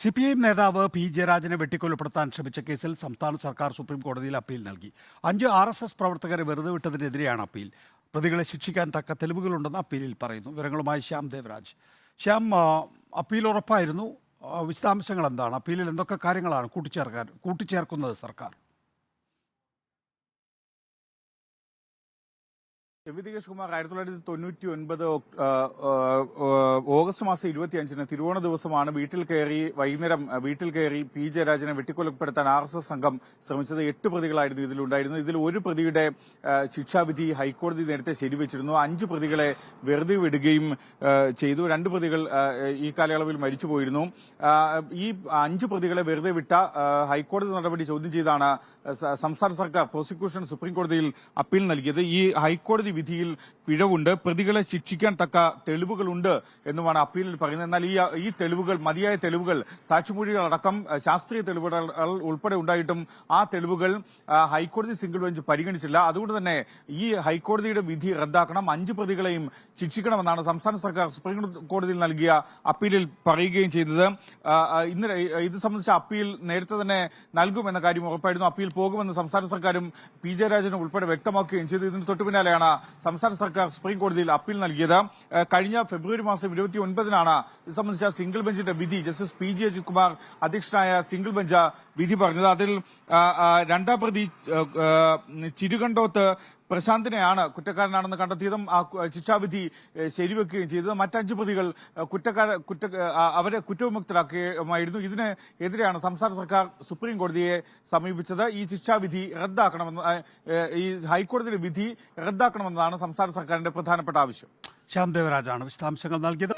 CPIM നേതാവ് P ജയരാജനെ വെട്ടിക്കൊലപ്പെടുത്താൻ ശ്രമിച്ച കേസിൽ സംസ്ഥാന സർക്കാർ സുപ്രീം കോടതിയിൽ അപ്പീൽ നൽകി. 5 RSS പ്രവർത്തകരെ വെറുതെ വിട്ടതിനെതിരെയാണ് അപ്പീൽ. പ്രതികളെ ശിക്ഷിക്കാൻ തക്ക തെളിവുകളുണ്ടെന്ന് അപ്പീലിൽ പറയുന്നു. വിവരങ്ങളുമായി ശ്യാം ദേവരാജ്. ശ്യാം, അപ്പീൽ ഉറപ്പായിരുന്നു. വിശദാംശങ്ങൾ എന്താണ്? അപ്പീലിൽ എന്തൊക്കെ കാര്യങ്ങളാണ് കൂട്ടിച്ചേർക്കുന്നത് സർക്കാർ? ദികേഷ് കുമാർ 1999 ഓഗസ്റ്റ് മാസം 25-ന് തിരുവോണ ദിവസമാണ് വൈകുന്നേരം വീട്ടിൽ കയറി പി ജയരാജനെ വെട്ടിക്കൊലപ്പെടുത്താൻ RSS സംഘം ശ്രമിച്ചത്. 8 പ്രതികളായിരുന്നു ഇതിലുണ്ടായിരുന്നത്. ഇതിൽ ഒരു പ്രതിയുടെ ശിക്ഷാവിധി ഹൈക്കോടതി നേരത്തെ ശരിവച്ചിരുന്നു. 5 പ്രതികളെ വെറുതെ വിടുകയും ചെയ്തു. 2 പ്രതികൾ ഈ കാലയളവിൽ മരിച്ചുപോയിരുന്നു. ഈ 5 പ്രതികളെ വെറുതെ വിട്ട ഹൈക്കോടതി നടപടി ചോദ്യം ചെയ്താണ് സംസ്ഥാന സർക്കാർ പ്രോസിക്യൂഷൻ സുപ്രീം കോടതിയിൽ അപ്പീൽ നൽകിയത്. ഈ ഹൈക്കോടതി വിധിയിൽ പിഴവുണ്ട്, പ്രതികളെ ശിക്ഷിക്കാൻ തക്ക തെളിവുകളുണ്ട് എന്നുമാണ് അപ്പീലിൽ പറയുന്നത്. എന്നാൽ ഈ തെളിവുകൾ, മതിയായ തെളിവുകൾ, സാക്ഷിമൊഴികളടക്കം ശാസ്ത്രീയ തെളിവുകൾ ഉൾപ്പെടെ ഉണ്ടായിട്ടും ആ തെളിവുകൾ ഹൈക്കോടതി സിംഗിൾ ബെഞ്ച് പരിഗണിച്ചില്ല. അതുകൊണ്ട് തന്നെ ഈ ഹൈക്കോടതിയുടെ വിധി റദ്ദാക്കണം, 5 പ്രതികളെയും ശിക്ഷിക്കണമെന്നാണ് സംസ്ഥാന സർക്കാർ സുപ്രീം കോടതിയിൽ നൽകിയ അപ്പീലിൽ പറയുകയും ചെയ്തത്. ഇന്ന് ഇത് സംബന്ധിച്ച അപ്പീൽ നേരത്തെ തന്നെ നൽകുമെന്ന കാര്യം ഉറപ്പായിരുന്നു. അപ്പീൽ പോകുമെന്ന് സംസ്ഥാന സർക്കാരും പി ജയരാജനും ഉൾപ്പെടെ വ്യക്തമാക്കുകയും ചെയ്തു. ഇതിന് തൊട്ടു പിന്നാലെയാണ് സംസ്ഥാന സർക്കാർ സുപ്രീം കോടതിയിൽ അപ്പീൽ നൽകിയത്. കഴിഞ്ഞ ഫെബ്രുവരി മാസം 29-നാണ് ഇത് സംബന്ധിച്ച സിംഗിൾ ബെഞ്ചിന്റെ വിധി ജസ്റ്റിസ് PG അജിത് കുമാർ അധ്യക്ഷനായ സിംഗിൾ ബെഞ്ച് വിധി പറഞ്ഞത്. അതിൽ 2ാം പ്രതി ചിരുകണ്ടോത്ത് പ്രശാന്തിനെയാണ് കുറ്റക്കാരനാണെന്ന് കണ്ടെത്തിയതും ആ ശിക്ഷാവിധി ശരിവെക്കുകയും ചെയ്തത്. മറ്റ് 5 പ്രതികൾ അവരെ കുറ്റവിമുക്തരാക്കുകയുമായിരുന്നു. ഇതിനെതിരെയാണ് സംസ്ഥാന സർക്കാർ സുപ്രീം കോടതിയെ സമീപിച്ചത്. ഈ ശിക്ഷാവിധി റദ്ദാക്കണമെന്ന്, ഈ ഹൈക്കോടതിയുടെ വിധി റദ്ദാക്കണമെന്നതാണ് സംസ്ഥാന സർക്കാരിന്റെ പ്രധാനപ്പെട്ട ആവശ്യം. ശ്യാം ദേവരാജാണ് വിശദാംശങ്ങൾ നൽകിയത്.